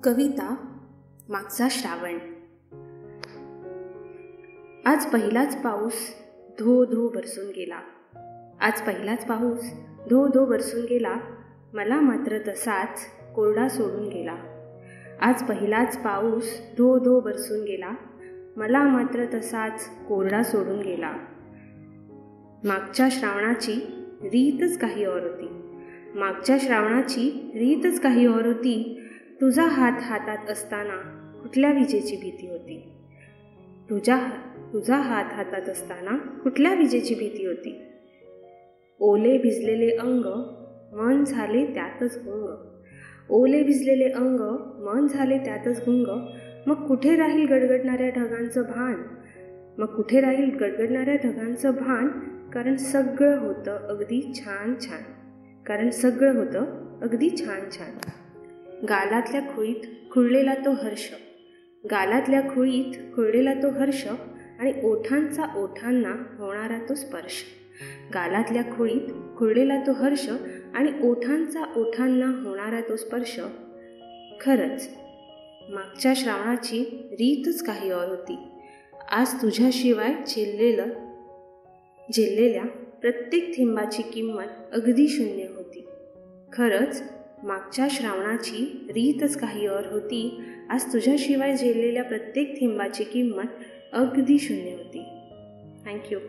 कविता मागचा श्रावण. आज पहिलाच पाऊस धो धो बरसून गेला. आज पहिलाच पाऊस धो धो बरसून गेला. मला मात्र तसाच कोरडा सोडून गेला. आज पहिलाच पाऊस धो धो बरसून गेला. मला मात्र तसाच कोरडा सोडून गेला. मागच्या श्रावणाची रीतच काही और होती. मागच्या श्रावणाची रीतच काही और होती. तुझा हात हातात असताना कुठल्या विजेची भीती होती. तुझा हात हातात असताना कुठल्या विजेची भीती होती. ओले भिजलेले अंग मन झाले त्यातच गुंग. ओले भिजलेले अंग मन झाले त्यातच गुंग. मग कुठे राहील गडगडणाऱ्या ढगांचं भान. मग कुठे राहील गडगडणाऱ्या ढगांचं भान. कारण सगळं होतं अगदी छान छान. कारण सगळं होतं अगदी छान छान. गालातल्या खुळीत खुळलेला तो हर्ष. गालातल्या खुळीत खुळलेला तो हर्ष आणि ओठांचा ओठांना होणारा तो स्पर्श. गालातल्या खुळीत खुळलेला तो हर्ष आणि ओठांचा ओठांना होणारा तो स्पर्श. खरंच मागच्या श्रावणाची रीतच काही और होती. आज तुझ्याशिवाय झेललेल्या प्रत्येक थेंबाची किंमत अगदी शून्य होती. खरंच मागच्या श्रावणाची रीतच काही और होती. आज तुझ्याशिवाय झेललेल्या प्रत्येक थेंबाची किंमत अगदी शून्य होती. थँक्यू.